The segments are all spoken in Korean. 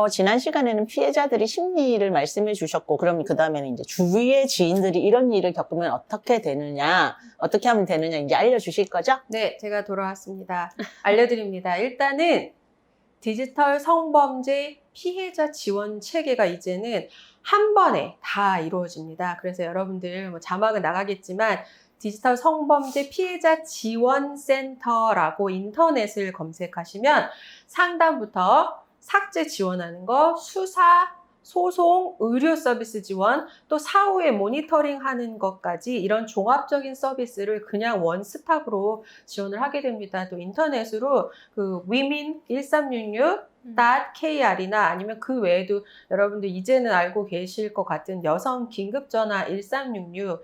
지난 시간에는 피해자들이 심리를 말씀해 주셨고, 그럼 그 다음에는 이제 주위의 지인들이 이런 일을 겪으면 어떻게 되느냐, 어떻게 하면 되느냐 이제 알려주실 거죠? 네, 제가 돌아왔습니다. 알려드립니다. 일단은 디지털 성범죄 피해자 지원 체계가 이제는 한 번에 다 이루어집니다. 그래서 여러분들 뭐 자막은 나가겠지만 디지털 성범죄 피해자 지원센터라고 인터넷을 검색하시면 상담부터 삭제 지원하는 거, 수사, 소송, 의료 서비스 지원, 또 사후에 모니터링 하는 것까지 이런 종합적인 서비스를 그냥 원스톱으로 지원을 하게 됩니다. 또 인터넷으로 그 women1366.kr이나 아니면 그 외에도 여러분들 이제는 알고 계실 것 같은 여성 긴급전화 1366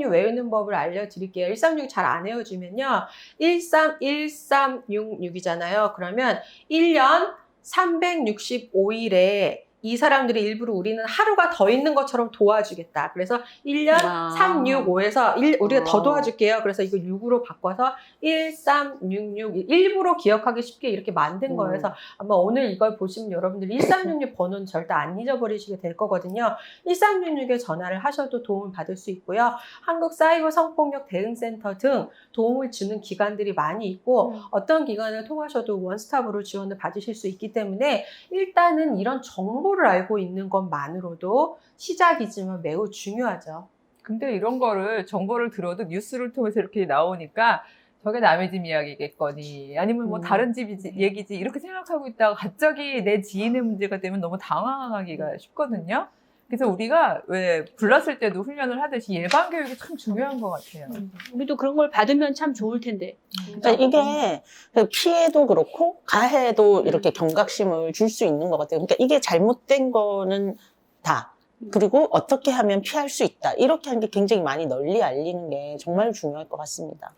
외우는 법을 알려드릴게요. 1366 잘 안 외워주면요. 1366이잖아요. 그러면 1년 365일에 이 사람들이 일부러 우리는 하루가 더 있는 것처럼 도와주겠다. 그래서 1년 365에서 우리가 더 도와줄게요. 그래서 이거 6으로 바꿔서 1366 일부러 기억하기 쉽게 이렇게 만든 거예요. 그래서 아마 오늘 이걸 보시면 여러분들 1366 번호는 절대 안 잊어버리시게 될 거거든요. 1366에 전화를 하셔도 도움을 받을 수 있고요. 한국 사이버 성폭력 대응센터 등 도움을 주는 기관들이 많이 있고 어떤 기관을 통하셔도 원스톱으로 지원을 받으실 수 있기 때문에 일단은 이런 정보를 알고 있는 것만으로도 시작이지만 매우 중요하죠. 근데 이런 거를 정보를 들어도 뉴스를 통해서 이렇게 나오니까 저게 남의 집 이야기겠거니 아니면 뭐 다른 집 얘기지 이렇게 생각하고 있다가 갑자기 내 지인의 문제가 되면 너무 당황하기가 쉽거든요. 그래서 우리가 왜 불났을 때도 훈련을 하듯이 예방 교육이 참 중요한 것 같아요. 우리도 그런 걸 받으면 참 좋을 텐데. 그러니까 이게 피해도 그렇고 가해도 이렇게 경각심을 줄 수 있는 것 같아요. 그러니까 이게 잘못된 거는 다. 그리고 어떻게 하면 피할 수 있다. 이렇게 하는 게 굉장히 많이 널리 알리는 게 정말 중요할 것 같습니다.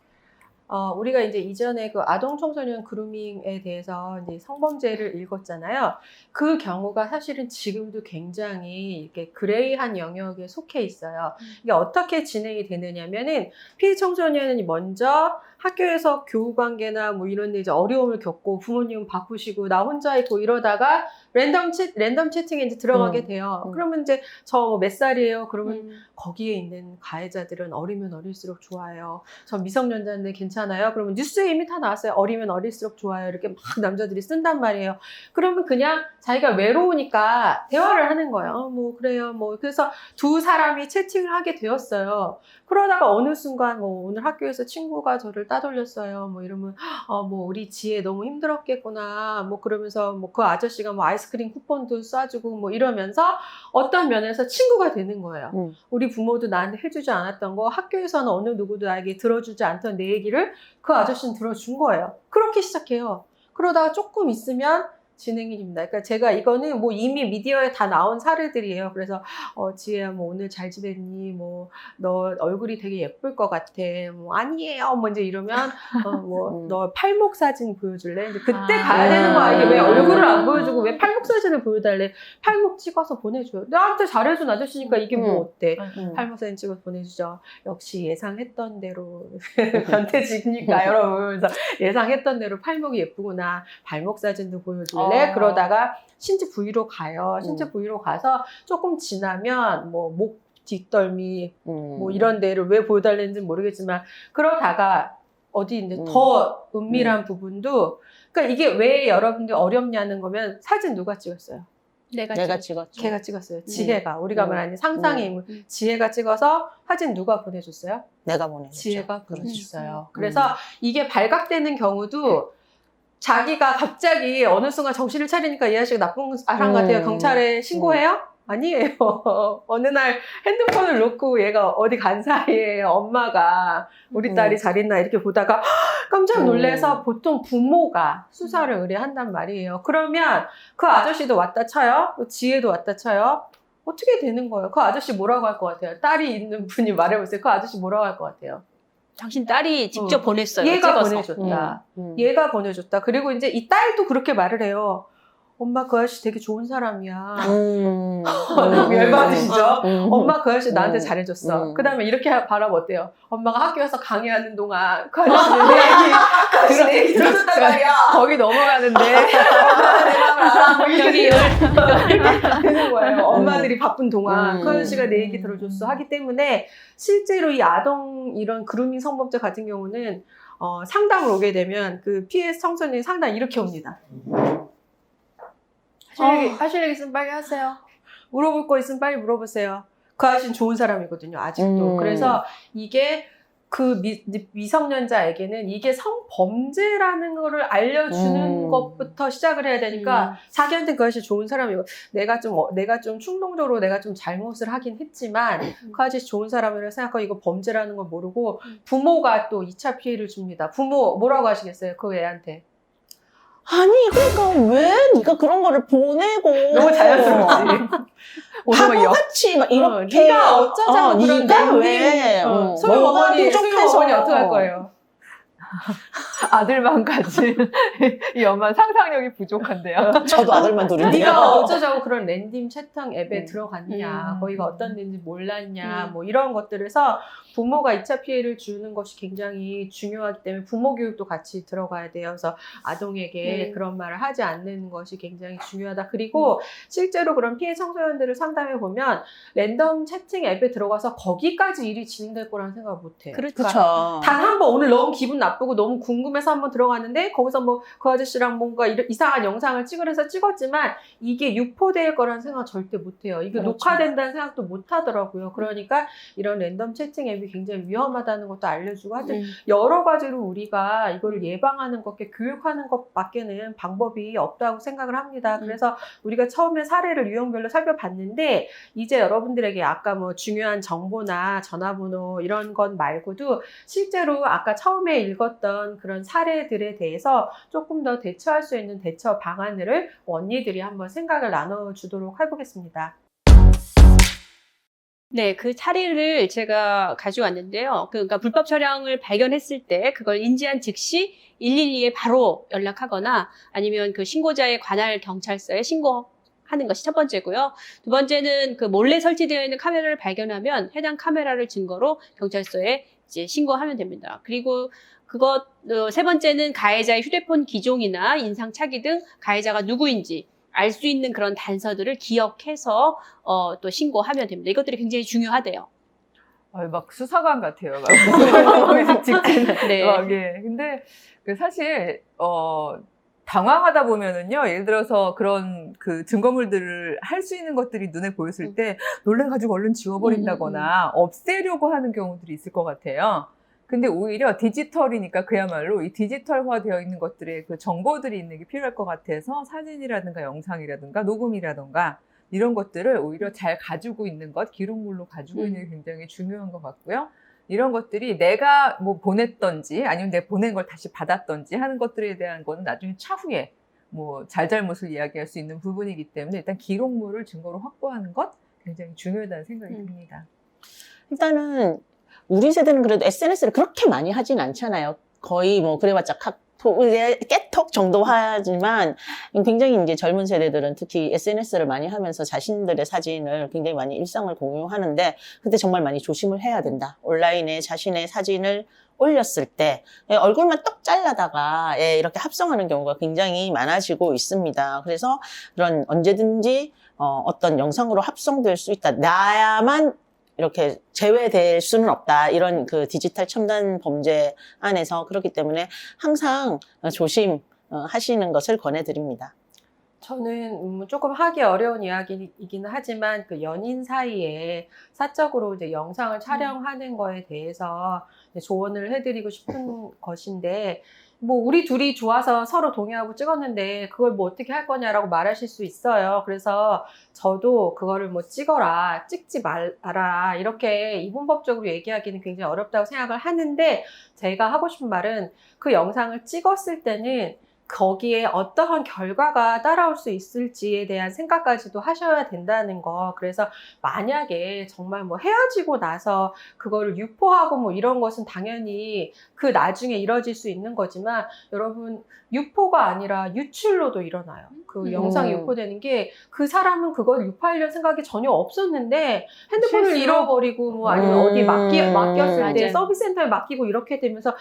우리가 이제 이전에 그 아동 청소년 그루밍에 대해서 이제 성범죄를 읽었잖아요. 그 경우가 사실은 지금도 굉장히 이렇게 그레이한 영역에 속해 있어요. 이게 어떻게 진행이 되느냐면은 피해 청소년이 먼저 학교에서 교우 관계나 뭐 이런 데 이제 어려움을 겪고 부모님은 바쁘시고 나 혼자 있고 이러다가 랜덤 채팅에 이제 들어가게 돼요. 그러면 이제 저 몇 살이에요? 그러면 거기에 있는 가해자들은 어리면 어릴수록 좋아요. 저 미성년자인데 괜찮아요? 그러면 뉴스에 이미 다 나왔어요. 어리면 어릴수록 좋아요. 이렇게 막 남자들이 쓴단 말이에요. 그러면 그냥 자기가 외로우니까 대화를 하는 거예요. 뭐 그래요. 뭐 그래서 두 사람이 채팅을 하게 되었어요. 그러다가 어느 순간 뭐 오늘 학교에서 친구가 저를 따돌렸어요. 뭐 이러면 뭐 우리 지혜 너무 힘들었겠구나. 뭐 그러면서 뭐 그 아저씨가 뭐 아이스크림 쿠폰도 쏴주고 뭐 이러면서 어떤 면에서 친구가 되는 거예요. 우리 부모도 나한테 해주지 않았던 거 학교에서는 어느 누구도 나에게 들어주지 않던 내 얘기를 그 아저씨는 들어준 거예요. 그렇게 시작해요. 그러다가 조금 있으면 진행이 됩니다. 그러니까 제가 이거는 뭐 이미 미디어에 다 나온 사례들이에요. 그래서 지혜야 뭐 오늘 잘 지냈니? 뭐 너 얼굴이 되게 예쁠 것 같아. 뭐 아니에요. 뭐 이제 이러면 뭐 너 팔목 사진 보여줄래? 이제 그때 가야 되는 거야. 이게 왜 얼굴을 안 보여주고 왜 팔목 사진을 보여달래? 팔목 찍어서 보내줘요. 나한테 잘해준 아저씨니까 이게 뭐 어때? 팔목 사진 찍어서 보내주죠. 역시 예상했던 대로 변태지니까 여러분. 그래서 예상했던 대로 팔목이 예쁘구나. 발목 사진도 보여줄래? 그러다가 신체 부위로 가요. 신체 부위로 가서 조금 지나면 뭐 목 뒷덜미 뭐 이런 데를 왜 보여달랬는지 모르겠지만 그러다가 어디 이제 더 은밀한 부분도 그러니까 이게 왜 여러분들 어렵냐는 거면 사진 누가 찍었어요? 내가 찍었죠. 걔가 찍었어요. 지혜가 우리가 말하는 상상의 인물 지혜가 찍어서 사진 누가 보내줬어요? 내가 보내줬죠. 지혜가 보내줬어요. 그래서 이게 발각되는 경우도 자기가 갑자기 어느 순간 정신을 차리니까 이 아저씨가 나쁜 사람 같아요. 경찰에 신고해요? 아니에요. 어느 날 핸드폰을 놓고 얘가 어디 간 사이에 엄마가 우리 딸이 잘 있나 이렇게 보다가 깜짝 놀라서 보통 부모가 수사를 의뢰한단 말이에요. 그러면 그 아저씨도 왔다 쳐요. 지혜도 왔다 쳐요. 어떻게 되는 거예요? 그 아저씨 뭐라고 할 것 같아요? 딸이 있는 분이 말해보세요. 그 아저씨 뭐라고 할 것 같아요? 당신 딸이 직접 보냈어요. 얘가 찍어서. 보내줬다. 얘가 보내줬다. 그리고 이제 이 딸도 그렇게 말을 해요. 엄마 그 아저씨 되게 좋은 사람이야. 음. 열받으시죠? 음. 엄마 그 아저씨 나한테 음. 잘해줬어. 음. 그 다음에 이렇게 바라면 어때요? 엄마가 학교에서 강의하는 동안 그 아저씨 내 얘기 들어줬단 말이야. 거기 넘어가는데. 여기 되는 거예요. 엄마들이 바쁜 동안 음. 그 아저씨가 내 얘기 들어줬어 하기 때문에 실제로 이 아동 이런 그루밍 성범죄 같은 경우는 상담을 오게 되면 그 피해 청소년이 상담 이렇게 옵니다. 하실 얘기 있으면 빨리 하세요. 물어볼 거 있으면 빨리 물어보세요. 그 아저씨는 좋은 사람이거든요, 아직도. 그래서 이게 그 미성년자에게는 이게 성범죄라는 거를 알려주는 것부터 시작을 해야 되니까 자기한테 그 아저씨 좋은 사람이고 내가 좀 충동적으로 내가 좀 잘못을 하긴 했지만 그 아저씨 좋은 사람이라고 생각하고 이거 범죄라는 걸 모르고 부모가 또 2차 피해를 줍니다. 부모 뭐라고 하시겠어요? 그 애한테. 아니 그러니까 왜 네가 그런 거를 보내고 너무 자연스럽지. 바보같이 막 이렇게 네가 어쩌자고 그런 네가 랜딩, 왜 소영 뭐가 어머니 부족해서 어떻게 할 거예요? 아들만 가진 이 엄마 상상력이 부족한데요. 저도 아들만 둘인데요. 네가 어쩌자고 그런 랜딩 채팅 앱에 들어갔냐, 음. 거기가 어떤 데인지 몰랐냐, 뭐 이런 것들에서 부모가 2차 피해를 주는 것이 굉장히 중요하기 때문에 부모 교육도 같이 들어가야 돼요. 그래서 아동에게 그런 말을 하지 않는 것이 굉장히 중요하다. 그리고 실제로 그런 피해 청소년들을 상담해 보면 랜덤 채팅 앱에 들어가서 거기까지 일이 진행될 거라는 생각을 못 해요. 그렇죠. 그렇죠. 단 한 번 오늘 너무 기분 나쁘고 너무 궁금해서 한번 들어갔는데 거기서 뭐 그 아저씨랑 뭔가 이상한 영상을 찍으려서 찍었지만 이게 유포될 거라는 생각 절대 못 해요. 이게 그렇죠. 녹화된다는 생각도 못 하더라고요. 그러니까 이런 랜덤 채팅 앱이 굉장히 위험하다는 것도 알려주고 하여튼 여러 가지로 우리가 이걸 예방하는 것께 교육하는 것밖에는 방법이 없다고 생각을 합니다. 그래서 우리가 처음에 사례를 유형별로 살펴봤는데 이제 여러분들에게 아까 뭐 중요한 정보나 전화번호 이런 것 말고도 실제로 아까 처음에 읽었던 그런 사례들에 대해서 조금 더 대처할 수 있는 대처 방안들을 언니들이 한번 생각을 나눠주도록 해보겠습니다. 네, 그 사례를 제가 가져왔는데요. 그러니까 불법 촬영을 발견했을 때 그걸 인지한 즉시 112에 바로 연락하거나 아니면 그 신고자의 관할 경찰서에 신고하는 것이 첫 번째고요. 두 번째는 그 몰래 설치되어 있는 카메라를 발견하면 해당 카메라를 증거로 경찰서에 이제 신고하면 됩니다. 그리고 세 번째는 가해자의 휴대폰 기종이나 인상 차기 등 가해자가 누구인지 알 수 있는 그런 단서들을 기억해서 또 신고하면 됩니다. 이것들이 굉장히 중요하대요. 막 수사관 같아요. 막 직진. 네. 예. 근데 사실 당황하다 보면은요. 예를 들어서 그런 그 증거물들을 할 수 있는 것들이 눈에 보였을 때 놀래가지고 얼른 지워버린다거나 없애려고 하는 경우들이 있을 것 같아요. 근데 오히려 디지털이니까 그야말로 이 디지털화 되어 있는 것들의 그 정보들이 있는 게 필요할 것 같아서 사진이라든가 영상이라든가 녹음이라든가 이런 것들을 오히려 잘 가지고 있는 것, 기록물로 가지고 있는 게 굉장히 중요한 것 같고요. 이런 것들이 내가 뭐 보냈던지 아니면 내가 보낸 걸 다시 받았던지 하는 것들에 대한 거는 나중에 차후에 뭐 잘잘못을 이야기할 수 있는 부분이기 때문에 일단 기록물을 증거로 확보하는 것 굉장히 중요하다는 생각이 듭니다. 일단은 우리 세대는 그래도 SNS를 그렇게 많이 하진 않잖아요. 거의 뭐 그래봤자 카톡, 깨톡 정도 하지만 굉장히 이제 젊은 세대들은 특히 SNS를 많이 하면서 자신들의 사진을 굉장히 많이 일상을 공유하는데 그때 정말 많이 조심을 해야 된다. 온라인에 자신의 사진을 올렸을 때 얼굴만 떡 잘라다가 이렇게 합성하는 경우가 굉장히 많아지고 있습니다. 그래서 그런 언제든지 어떤 영상으로 합성될 수 있다. 나야만 이렇게 제외될 수는 없다. 이런 그 디지털 첨단 범죄 안에서 그렇기 때문에 항상 조심하시는 것을 권해드립니다. 저는 조금 하기 어려운 이야기이기는 하지만 그 연인 사이에 사적으로 이제 영상을 촬영하는 거에 대해서 조언을 해드리고 싶은 것인데 뭐 우리 둘이 좋아서 서로 동의하고 찍었는데 그걸 뭐 어떻게 할 거냐라고 말하실 수 있어요. 그래서 저도 그거를 뭐 찍어라, 찍지 말아라 이렇게 이분법적으로 얘기하기는 굉장히 어렵다고 생각을 하는데 제가 하고 싶은 말은 그 영상을 찍었을 때는 거기에 어떠한 결과가 따라올 수 있을지에 대한 생각까지도 하셔야 된다는 거. 그래서 만약에 정말 뭐 헤어지고 나서 그거를 유포하고 뭐 이런 것은 당연히 그 나중에 이뤄질 수 있는 거지만 여러분 유포가 아니라 유출로도 일어나요. 그 영상이 유포되는 게 그 사람은 그걸 유포하려는 생각이 전혀 없었는데 핸드폰을 실수로? 잃어버리고 뭐 아니면 어디 맡겼을 때 맞아요. 서비스 센터에 맡기고 이렇게 되면서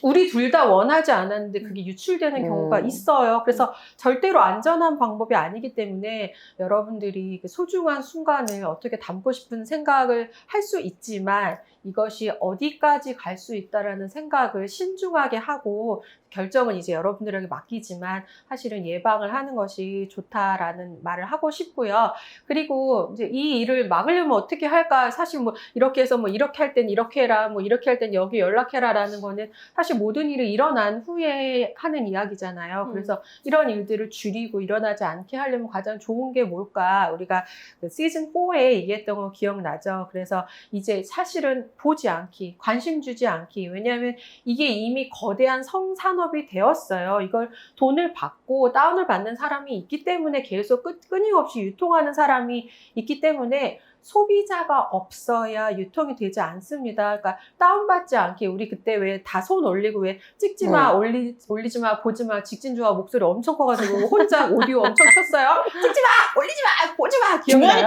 우리 둘 다 원하지 않았는데 그게 유출되는 경우가 있어요. 그래서 절대로 안전한 방법이 아니기 때문에 여러분들이 그 소중한 순간을 어떻게 담고 싶은 생각을 할 수 있지만 이것이 어디까지 갈 수 있다라는 생각을 신중하게 하고 결정은 이제 여러분들에게 맡기지만 사실은 예방을 하는 것이 좋다라는 말을 하고 싶고요. 그리고 이제 이 일을 막으려면 어떻게 할까? 사실 뭐 이렇게 해서 뭐 이렇게 할 땐 이렇게 해라, 뭐 이렇게 할 땐 여기 연락해라라는 거는 사실 모든 일이 일어난 후에 하는 이야기잖아요. 그래서 이런 일들을 줄이고 일어나지 않게 하려면 가장 좋은 게 뭘까? 우리가 그 시즌 4에 얘기했던 거 기억나죠? 그래서 이제 사실은 보지 않기, 관심 주지 않기. 왜냐하면 이게 이미 거대한 성산업이 되었어요. 이걸 돈을 받고 다운을 받는 사람이 있기 때문에 계속 끊임없이 유통하는 사람이 있기 때문에 소비자가 없어야 유통이 되지 않습니다. 그러니까 다운받지 않게 우리 그때 왜 다 손 올리고 왜 찍지 마, 올리지 마, 보지 마, 직진주와 목소리 엄청 커가지고 혼자 오디오 엄청 쳤어요. 찍지 마, 올리지 마, 보지 마. 기억나요?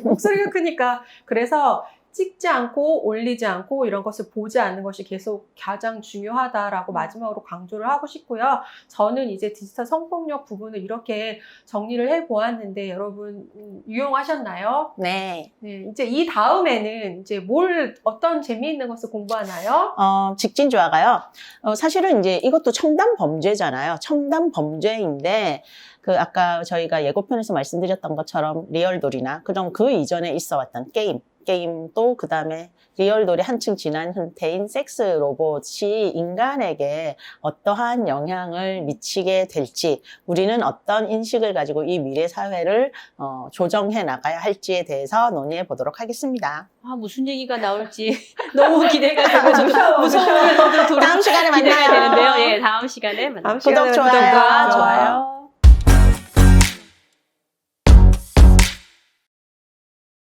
목소리가 크니까. 그래서 찍지 않고 올리지 않고 이런 것을 보지 않는 것이 계속 가장 중요하다라고 마지막으로 강조를 하고 싶고요. 저는 이제 디지털 성폭력 부분을 이렇게 정리를 해보았는데 여러분 유용하셨나요? 네. 네, 이제 이 다음에는 이제 어떤 재미있는 것을 공부하나요? 직진주화가요. 사실은 이제 이것도 첨단 범죄잖아요. 첨단 범죄인데, 아까 저희가 예고편에서 말씀드렸던 것처럼 리얼돌이나 그 이전에 있어 왔던 게임도 그 다음에 리얼돌이 한층 지난 형태인 섹스 로봇이 인간에게 어떠한 영향을 미치게 될지, 우리는 어떤 인식을 가지고 이 미래 사회를 조정해 나가야 할지에 대해서 논의해 보도록 하겠습니다. 아, 무슨 얘기가 나올지 너무 기대가 되고 저도 무서우면서도 다음 시간에 기대가 만나요. 되는데요. 예, 다음 시간에 만나요. 다음 시간에 구독, 좋아요. 구독과